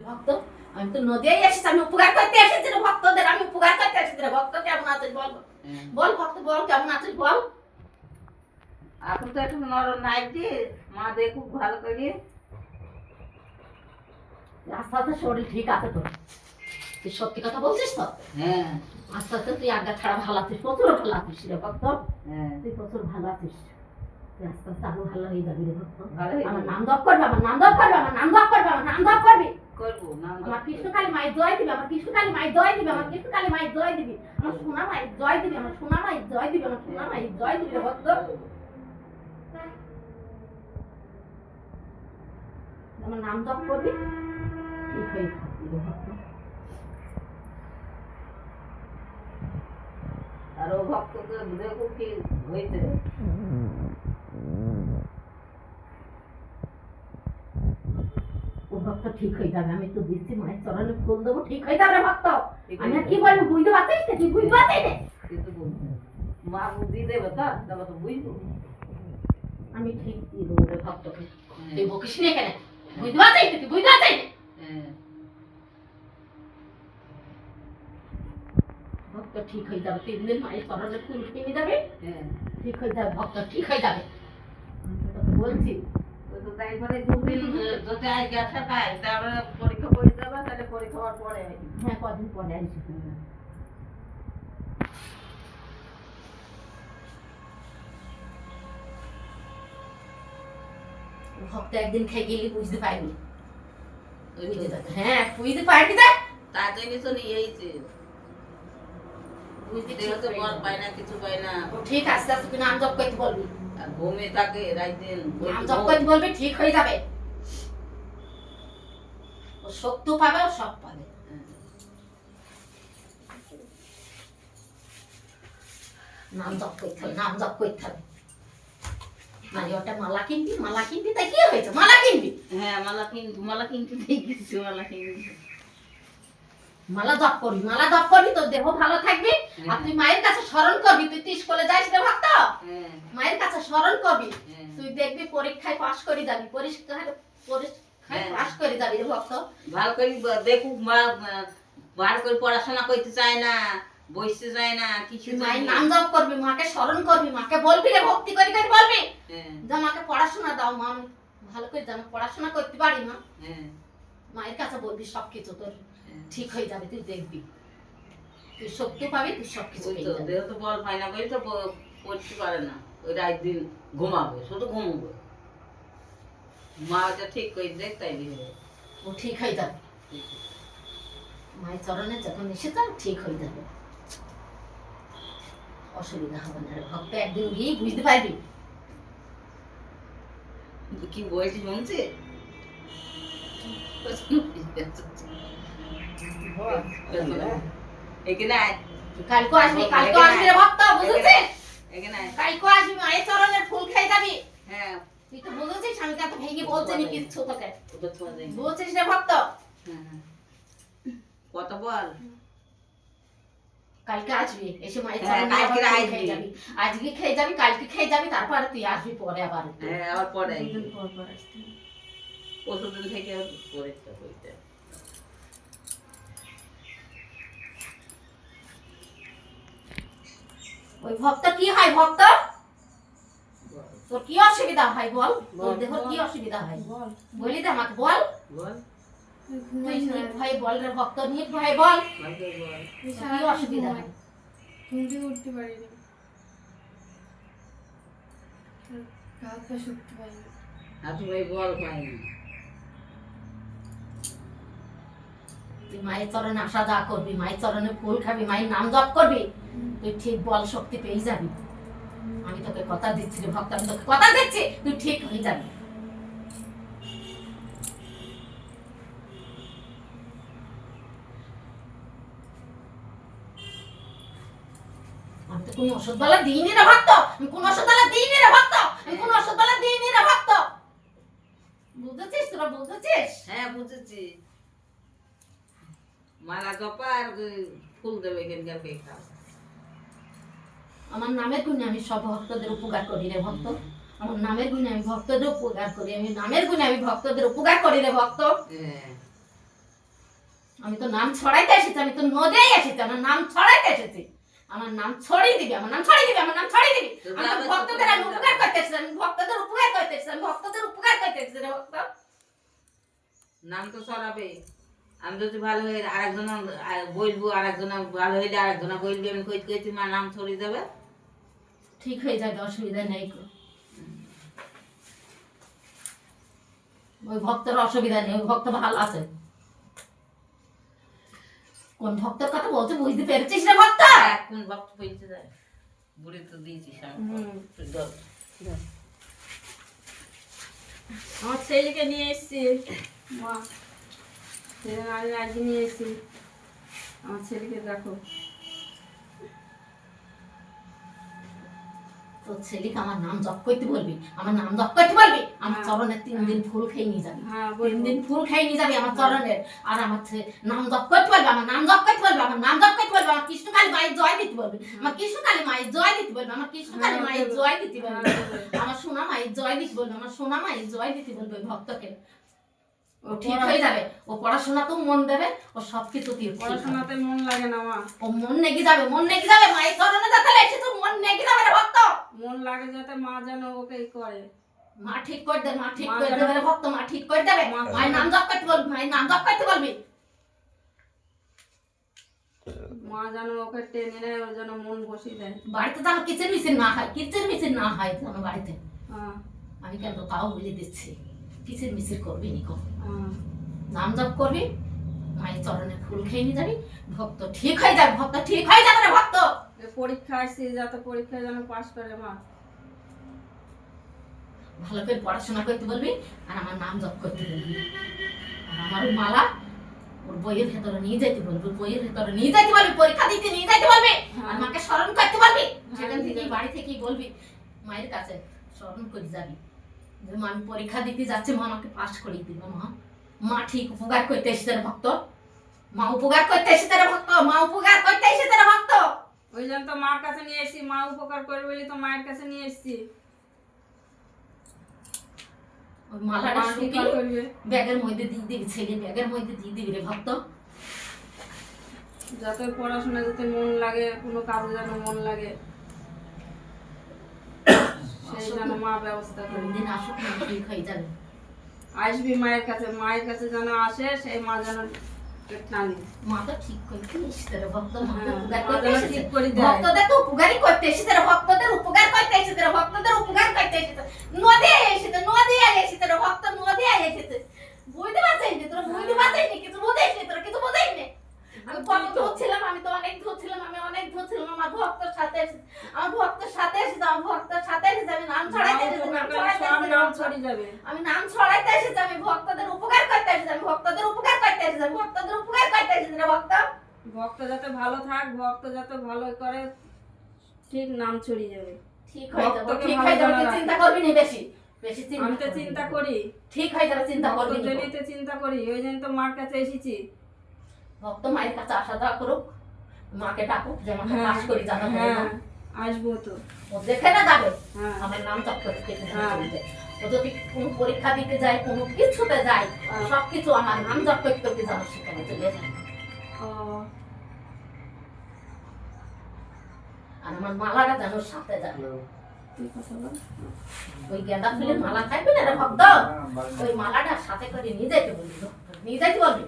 ভক্ত আমি তো নদিয়ায় এসেছি, আমি উপকার করতে এসেছি রে ভক্তদের, আমি উপকার করতে এসেছি রে ভক্ত। কেমন আছিস বল, বল ভক্ত বল কেমন আছিস বল। এখন তো একটু নরম নাইছি, মা দেখুক ভালো করে। আস্তে আস্তে শরীর ঠিক আছে তো? তুই সত্যি কথা বলছিস তো? হ্যাঁ আস্তে আস্তে তুই আগে ছাড়া ভালো আছিস, প্রচুর ভালো আছিস রে ভক্ত। হ্যাঁ তুই প্রচুর ভালো আছিস, তুই আস্তে আস্তে আরো ভালো হয়ে যাবি রে ভক্ত। ভালো হয়ে আমার যাবে। নাম জপ করবি, আমার নাম জপ করবি, আমার নাম জপ করবি, আমার নাম জপ করবি। করবো নাম আমার কৃষ্ণকালী মায়ের জয় দিবি, আমার কৃষ্ণকালী মায়ের জয় দিবি, আমার কৃষ্ণকালী মায়ের জয় দিবি, আমার সোনা মায়ের জয় দিবি, আমার সোনা মায়ের জয় দিবি, আমার সোনা মায়ের জয় দিবি রে ভক্ত। আমার নাম জপ করবি, ঠিক হয়ে থাকবি রে ভক্ত। আর ও ভক্তকে দেখুক কি হয়েছে। ও ভক্ত ঠিক হয়ে যাবে, আমি তো দিচ্ছি মায়ের চরণে ফুল দেবো, ঠিক হয়ে যাবে রে ভক্ত। আমি আর কি বলবো, বুঝতে পারছিস না? তুই বুঝতে পারছিস না? কিছু বলবো না। মা বুদ্ধি দেবে তো, তবে তো বুঝবো। আমি ঠিক দিয়ে দেবো রে ভক্তকে। তুই বকিস না কেন? বুঝতে পারছিস না? তুই বুঝতে পারছিস না? হ্যাঁ ভক্ত ঠিক হয়ে যাবে, 3 দিন মায়ের চরণে ফুল কিনে যাবে, হ্যাঁ ঠিক হয়ে যাবে ভক্ত, ঠিক হয়ে যাবে। আমি তো তোকে বলছি। ওই তো তাই করে দুদিন যদি আজ গ্যাসটা খাই, তারপরে পরীক্ষা করে দেবে, তাহলে পরীক্ষা হওয়ার পরে আসবি। হ্যাঁ, কদিন পরে আসিস। ভক্ত একদিন খেয়ে গেলি বুঝতে পারবি। ওই বুঝতে তো পারবি। হ্যাঁ, বুঝতে পারবি না? তাড়াতাড়ি তো নিয়েইছে। বুঝতে দেহ তো বল পায় না, কিছু পায় না। ও ঠিক আস্তে আস্তে তুই নাম জপ করতে বলবি, আর ঘুমে থাকে রাত দিন। নাম জপ করতে বলবি, ঠিক হয়ে যাবে। ও শক্তি পাবে, ও সব পাবে। নাম জপ করতে হবে, নাম জপ করতে হবে। মানে ওটা মালা কিনবি, মালা কিনবি, তাই কি হয়েছে? মালা কিনবি, হ্যাঁ মালা কিনতে দিয়ে গেছি, মালা কিনতে। মালা জপ করবি, মালা জপ করবি, তোর দেহ ভালো থাকবি। আর তুই মায়ের কাছে স্মরণ করবি, তুই তো স্কুলে যাইস রে ভক্ত, হ্যাঁ মায়ের কাছে স্মরণ করবি। হ্যাঁ তুই দেখবি পরীক্ষায় পাশ করে যাবি, পরীক্ষায় হ্যাঁ। পাশ করে যাবি রে ভক্ত। ভালো করে দেখুক মা, ভালো করে পড়াশোনা করতে চায় না, বসতে চায় না, কিছু তুই চায় মায়ের না। নাম জপ করবি, মাকে স্মরণ করবি, মাকে বলবি রে, ভক্তি করে করে বলবি হ্যাঁ যে আমাকে পড়াশোনা দাও মা, আমি ভালো করে যেন পড়াশোনা করতে পারি মা। হ্যাঁ মায়ের কাছে বলবি, সবকিছু তোর হ্যাঁ। ঠিক হয়ে যাবে, তুই দেখবি, তুই শক্তি পাবি, তুই সবকিছু ওই পেয়ে তো যাবি। দেহ তো বল পায় না বলে তো পড়তে পারে না। ওই রাত দিন ঘুমাবে, শুধু ঘুমাবে। মা ওটা ঠিক করে দেখ, তাই দিয়ে ও ঠিক হয়ে যাবে, মায়ের চরণে যখন এসে যাবে ঠিক হয়ে যাবে, অসুবিধা হবে না রে ভক্ত। একদিন গিয়ে বুঝতে পারবি। কি বলছি শুনছে? এখানে আয়, কালকে আসবি, কালকে আসবি রে ভক্ত, বুঝেছিস? এখানে আয়। কালকে আসবি, মায়ের চরণের ফুল খেয়ে যাবি। হ্যাঁ তুই তো বুঝেছিস, আমি তো এত ভেঙে বলছি নি কিচ্ছু তোকে, ওটা ছোঁয়া যায় না। বুঝেছিস রে ভক্ত? হ্যাঁ, হ্যাঁ। কত বল? কালকে আসবি, এসে মায়ের হ্যাঁ, চরণে কালকে আবার ফুল আসবি। খেয়ে যাবি। আজকে খেয়ে যাবি, কালকে খেয়ে যাবি, তারপরে তুই আসবি পরে আবার। হ্যাঁ, আবার পরে আসবি। দুদিন পর পর আসতে হবে। পরশুদিন থেকে পরীক্ষা করতে। ওই ভক্ত কি হয় ভক্ত? তোর কি অসুবিধা হয় বল? তোর দেহ কি অসুবিধা হয় বল বলি দে আমাকে, বল। বল, তুই নির্ভয়ে বল রে ভক্ত, নির্ভয়ে বল, ভালো করে বল। তোর কি অসুবিধা হয়? ঘুম থেকে উঠতে পারি না, হাত পা শুকতে পারি না। হাঁটু ভাই বল পাই না। তুই মায়ের চরণে আসা যাওয়া করবি, মায়ের চরণে ফুল খাবি, মায়ের নাম জপ করবি, তুই ঠিক বল শক্তি পেয়ে যাবি। আমি তোকে কথা দিচ্ছি রে ভক্ত, আমি তোকে কথা দিচ্ছি, তুই ঠিক হয়ে যাবি। আমি তো কোনো ওষুধ বালা দিইনি রে ভক্ত, আমি কোনো ওষুধ বালা দিইনি রে ভক্ত, আমি কোনো ওষুধ বালা দিইনি রে ভক্ত। বুঝেছিস তোরা, বুঝেছিস? হ্যাঁ বুঝেছি। মালা জপা আর ফুল দেবে এখানকার পেয়ে খাও। আমার নামের গুণে আমি সব ভক্তদের উপকার করি রে ভক্ত, আমার নামের গুণে আমি ভক্তদের উপকার করি, আমি নামের গুণে আমি ভক্তদের উপকার করি রে ভক্ত। হ্যাঁ আমি তো নাম ছড়াইতে এসেছি, আমি তো নদিয়ায় এসেছি, আমার নাম ছড়াইতে এসেছি। আমার নাম ছড়িয়ে দিবি, আমার নাম ছড়িয়ে দিবি, আমার নাম ছড়িয়ে দিবি। আমি তো ভক্তদের আমি উপকার করতে এসেছি, আমি ভক্তদের উপকার করতে এসেছি, আমি ভক্তদের উপকার করতে এসেছি রে ভক্ত। নাম তো ছড়াবে। আমি যদি ভালো হয়ে আরেকজন বলবো, আরেকজন ভালো হইলে আরেকজন বলবি, আমি কই কই তোমার নাম ছড়িয়ে যাবে। ঠিক হয়ে যাবে, অসুবিধা নেই গো। ওই ভক্তের অসুবিধা নেই, ওই ভক্ত ভালো আছে। কোন ভক্তের কথা বলছে বুঝতে পেরেছিস রে ভক্ত? কোন ভক্ত বলতে যায়? বুড়ি তো দিয়েছিস আমি। তুই ধর। আমার ছেলেকে নিয়ে এসছি মা, সেদিন আমি আজকে নিয়ে এসছি। আমার ছেলেকে দেখো। তোর ছেলেকে আমার নাম জপ করতে বলবি, আমার নাম জপ করতে বলবি, আমার হ্যাঁ। চরণের 3 দিন ফুল খেয়ে নিয়ে যাবি। হ্যাঁ 3 বলবো। দিন ফুল খেয়ে নিয়ে যাবি আমার চরণের। আর আমার নাম জপ করতে বলবি, আমার নাম জপ করতে বলবি, আমার নাম জপ করতে বলবি, আমার কৃষ্ণকালী মায়ের জয় দিতে বলবি, আমার কৃষ্ণকালী মায়ের জয় দিতে বলবি, আমার কৃষ্ণকালী মায়ের জয় দিতে বলবি, আমার সোনা মায়ের জয় দিতে বলবি, আমার সোনা মায়ের জয় দিতে বলবি ওই ভক্তকে। ও ঠিক হয়ে যাবে, ও পড়াশোনা তো মন দেবে, ও সবকিছু ঠিক হবে। পড়াশোনাতে মন লাগে না মা। ও মন নেগে যাবে, মন নেগে যাবে, মায়ের চরণে যাতে এসে তো মন নেগে যাবে রে ভক্ত। মন লাগে যাতে মা যেন ওকে করে। মা ঠিক করে দেবে, মা ঠিক করে দেবে রে ভক্ত, মা ঠিক করে দেবে। মায়ের নাম জপ করতে বলবি, মায়ের নাম জপ করতে বলবি। মা যেন ওকে টেনে নেয়, ওর যেন মন বসিয়ে দেয়। বাড়িতে যেন কিচেন মিচেন না হয়, কিচেন মিচেন না হয় যেন বাড়িতে। হ্যাঁ আমি কেন তাও বলে দিচ্ছি, কিচেন মিচেন করবি নিকো, হ্যাঁ। নাম জপ করবি, মায়ের চরণে ফুল খেয়ে নিয়ে যাবি, ভক্ত ঠিক হয়ে যাবে, ভক্ত ঠিক হয়ে যাবে রে ভক্ত। এ পরীক্ষা আসছে, যাতে পরীক্ষায় যেন পাশ করে মা। ভালো করে পড়াশোনা করতে বলবি, আর আমার নাম জপ করতে বলবি। আর আমার ওই মালা ওর বইয়ের ভেতরে নিয়ে যেতে বলবি, ওর বইয়ের ভেতরে নিয়ে যেতে বলবি, পরীক্ষা দিতে নিয়ে যেতে বলবি, আর মাকে স্মরণ করতে বলবি। সেখান থেকে বাড়ি থেকেই বলবি, মায়ের কাছে স্মরণ করে যাবি যে মা আমি পরীক্ষা দিতে যাচ্ছি, মা আমাকে পাস করিয়ে দিবে। মা মা ঠিক উপকার করতে এসেছে রে ভক্ত, মা উপকার করতে এসেছে রে ভক্ত, মা উপকার করতে এসেছে রে ভক্ত। ওই জন্য তো মার কাছে নিয়ে এসছি, মা উপকার করবে বলে তো মায়ের কাছে নিয়ে এসছি। ওই মালাটা মা শুকিয়ে উপকার করবে। ব্যাগের মধ্যে দিয়ে দিবি, ছেলে ব্যাগের মধ্যে দিয়ে দিবি রে ভক্ত। যাতে পড়াশোনা যাতে মন লাগে, কোনো কাজে যেন মন লাগে, সেই যেন মা ব্যবস্থা করে। কোনদিন আসুক না, ঠিক হয়ে যাবে। আসবি মায়ের কাছে, মায়ের কাছে যেন আসে, সেই মা যেন টানি। মা তো ঠিক করতে এসেছে রে ভক্ত, মা তো হ্যাঁ, উপকার মা করতে যেন এসেছে। ঠিক করে দেয়। ভক্তদের তো উপকারই করতে এসেছে রে, ভক্তদের উপকার করতে এসেছে রে, ভক্তদের উপকার করতে এসেছে। নদিয়ায় এসেছে, নদিয়ায় এসেছে রে ভক্ত, নদিয়ায় এসেছে। বুঝতে পারছিস নি তোরা, বুঝতে পারছিস নি, কিছু বুঝিস নি তোরা, কিছু বুঝিস নি। আমি কত ধূর ছিলাম, আমি তো অনেক ধূর ছিলাম, আমি অনেক ধূর ছিলাম। আমার ভক্তর সাথে এসেছে, আমার ভক্তর সাথে এসেছে, আমার ভক্তর সাথে এসেছে। আমি নাম ছড়াইতে এসেছি, নাম ছড়াইতে সব এসেছি রে নাম ভক্ত। ছড়িয়ে যাবে। আমি নাম ছড়াইতে এসেছি, আমি ভক্তদের উপকার করতে এসেছি, আমি ভক্তদের উপকার করতে এসেছি, আমি ভক্তদের উপকার করতে এসেছি রে ভক্ত। ভক্ত যাতে ভালো থাক, ভক্ত যাতে ভালো করে, ঠিক নাম ছড়িয়ে যাবে। ঠিক হয়ে যাবে, ভক্তকে ঠিক ভালো হয়ে যাবে, জানা তুই রাখে। চিন্তা করবি না বেশি, বেশি আমি তো করবি চিন্তা না। করি, ঠিক হয়ে যাবে, চিন্তা করবি ভক্তের না। জন্যই তো চিন্তা করি, ওই জন্য তো মার কাছে এসেছি। ভক্ত মায়ের কাছে আসা যাওয়া করুক, মাকে ডাকুক যে আমাকে হ্যাঁ, পাস করি জানা হ্যাঁ আসবো তো। ও দেখে না যাবে হ্যাঁ আমার নাম জপ করতে হ্যাঁ। ও যদি কোনো পরীক্ষা দিতে যায়, কোনো কিছুতে যায়, হ্যাঁ। সবকিছু আমার নাম জপ করতে করতে যাবে, সেখানে চলে যায়। ও, আর আমার মালাটা যেন সাথে যায়, তুই কথা বল। ওই গাঁদা ফুলের মালা থাকবে না রে ভক্ত, ওই মালাটা সাথে করে নিয়ে যাইতে বলবি, নিয়ে যাইতে বলবি।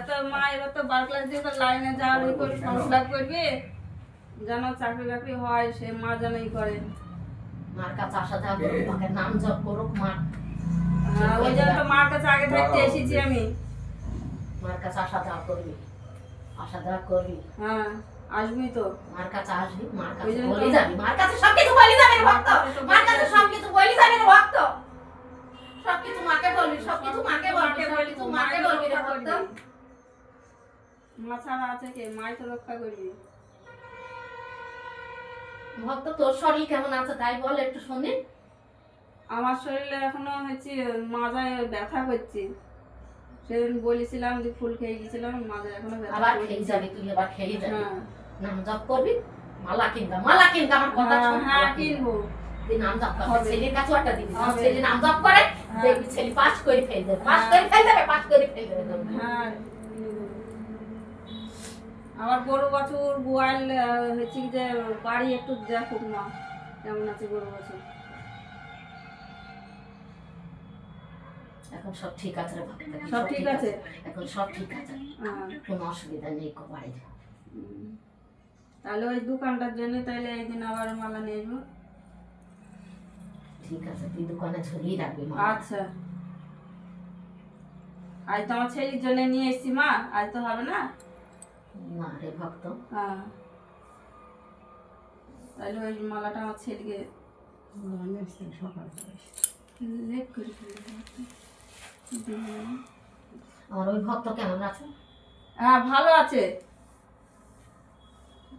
তো মা এবার তো 12 ক্লাস দিয়ে তো লাইনে যাওয়ার ই করে ফর্ম ফিল আপ করবে, যেন চাকরি বাকরি হয়, সে মা যেন ই করে। মার কাছে আসা যাওয়া করুক, মাকে নাম জপ করুক, মা হ্যাঁ ওই জন্য তো মার কাছে আগে থাকতে এসেছি আমি। মার কাছে আসা যাওয়া করবি, আসা যাওয়া করবি, হ্যাঁ আসবি তো। মার কাছে আসবি, মার ওই কাছে জন্য তো- বলে যাবি, মার কাছে সবকিছু বলে যাবে রে ভক্ত, মার কাছে সবকিছু বলে যাবে রে ভক্ত, সবকিছু মাকে বলবি, সবকিছু মাকে বলবি, সবকিছু মাকে বলবি রে ভক্ত। মা ছাড়া আছে কে? মাই তো রক্ষা করবি। ভক্ত তোর শরীর কেমন আছে তাই বল একটু শুনি। আমার শরীরে এখনো হচ্ছে মাজায় ব্যথা করছে। সেদিন বলেছিলাম যে ফুল খেয়ে গেছিলাম, মাজায় এখনো ব্যথা আবার করছে। খেয়ে যাবি, তুই আবার খেয়ে যাবি, হ্যাঁ নাম জপ করবি, মালা কিনবা, মালা কিনবা, আমার কথা হ্যাঁ, শোন, হ্যাঁ মালা কিনবা। কিনবো। তুই নাম জপ করবি, হবে। ছেলের কাছেও একটা দিবি, আমার হবে। ছেলে নাম জপ করে, দেখবি ছেলে পাস করে ফেল দেবে, পাস করে ফেল দেবে, পাস করে ফেল দেবে। হ্যাঁ আমার গরু বাছুর গোয়াল হচ্ছে কি যে বাড়ি একটু দেখুক না কেমন আছে গরু বাছুর। এখন সব ঠিক আছে রে ভক্ত, এখন সব ঠিক আছে? এখন সব ঠিক আছে, হ্যাঁ। কোনো অসুবিধা নেই কো বাড়ির। তাহলে ওই দোকানটার জন্য তাহলে একদিন আবার মালা নিয়ে আসবো। ঠিক আছে, তুই দোকানে ঝুলিয়ে রাখবি মা। আচ্ছা আজ তো আমার ছেলের জন্য নিয়ে এসছি মা, আজ তো হবে না। না রে ভক্ত, হ্যাঁ তাহলে ওই মালাটা আমার ছেলেকে লেট করে ফেলবো। আমার ওই ভক্ত কেমন আছে? হ্যাঁ ভালো আছে,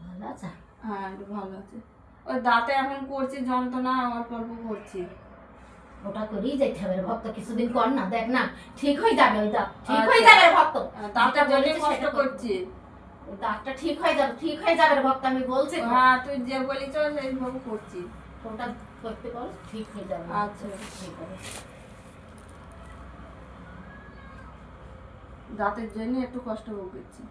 ভালো আছে? হ্যাঁ একটু ভালো আছে। ওই দাঁতে এখন করছি যন্ত্রণা, অল্প অল্প করছি। ওটা করেই যাইতে হবে রে ভক্ত, কিছুদিন কর না, দেখ না ঠিক হয়ে যাবে ওই দাঁত, ঠিক হয়ে আচ্ছা। যাবে রে ভক্ত। দাঁতের জন্য বলেছি কষ্ট সেটা কর। করছি। ওই দাঁতটা ঠিক হয়ে যাবে, ঠিক হয়ে যাবে রে ভক্ত, আমি বলছি তো। হ্যাঁ তুই যে বলিস সেইভাবে করছি। ওটা করতে বল, ঠিক হয়ে যাবে। আচ্ছা। ঠিক হবে। দাঁতের জন্য একটু কষ্ট করছি।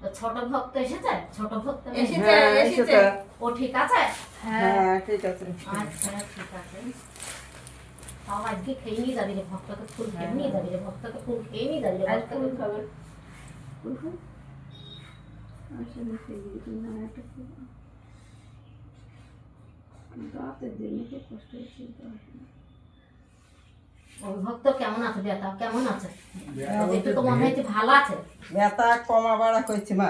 তো ছোট ভক্ত এসেছে, ছোট ভক্ত এসেছে এসেছে। ও ঠিক আছে? হ্যাঁ ঠিক আছে। আচ্ছা ঠিক আছে। তাও আজকে খেয়ে নিয়ে যাবি রে ভক্তকে, ফুল খেয়ে নিয়ে যাবি রে ভক্তকে, ফুল খেয়ে নিয়ে যাবি রে আজ ভক্তকে। ফুল খাবে। ফুল খাবে? আসলে খেয়ে দিবি না একটা ফুল। দাঁতের জন্য খুব কষ্ট হচ্ছে। ওই ভক্ত কেমন আছে, ব্যথা কেমন আছে? একটু তো মনে হচ্ছে ভালো আছে। ব্যথা কমা বাড়া করছি মা,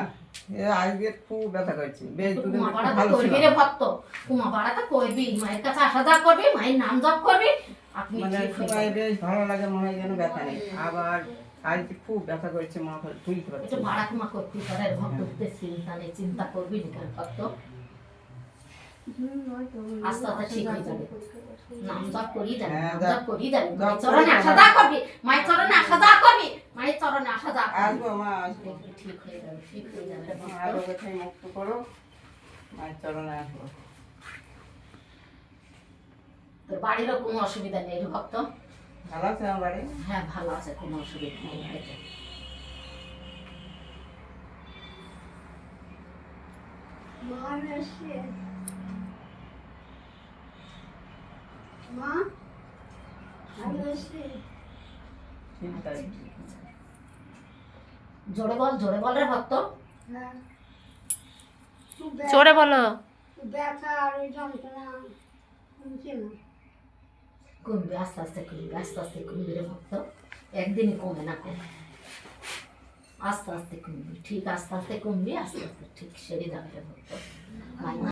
আজকে খুব ব্যথা করছি, বেশ দুদিন কুমা একটু পাড়া তো ভালো করবি ছিল। রে ভক্ত, কুমা পাড়া তো করবি, মায়ের কাছে আসা যাওয়া করবি, মায়ের নাম জপ করবি, আপনি মানে ঠিক হয়ে সবাই যাবেন। বেশ ভালো লাগে, মনে হয় যেন ব্যথা নেই। আবার আজকে খুব ব্যথা করছে, মা তুলতে পারছি একটু না। ভাড়া কুমা করতে পারে রে ভক্ত, তোদের চিন্তা নেই, চিন্তা করবি না কেন ভক্ত, আস্তে আস্তে ঠিক হয়ে যাবে। নাম জপ করিয়ে যাবি, হ্যাঁ, নাম জপ- জপ করিয়ে যাবি, জপ মায়ের করি চরণে তো আসা আমার- যাওয়া করবি, মায়ের চরণে আসা যাওয়া করবি, মায়ের চরণে আসা যাওয়া করবি। আসবো মা, আসবো। দেখবি ঠিক হয়ে যাবে, ঠিক হয়ে যাবে রে ভক্ত। আরো কোথায় মুক্ত করো, মায়ের চরণে আসবো। তোর বাড়িরও কোনো অসুবিধা নেই রে ভক্ত। ভালো আছে আমার বাড়ি? হ্যাঁ ভালো আছে, কোনো অসুবিধা নেই। ঠিক আছে। জোরে বল রে ভক্ত। জোরে বলো। ব্যথা আর ওই যন্ত্রণা কমছে না। কমবে, আস্তে আস্তে কমবে, আস্তে আস্তে কমবে রে ভক্ত, একদিনই কমে না, কমে আস্তে আস্তে কমবে, ঠিক আস্তে আস্তে কমবি, আস্তে আস্তে ঠিক সেরে যাবে রে ভক্ত। মায়ের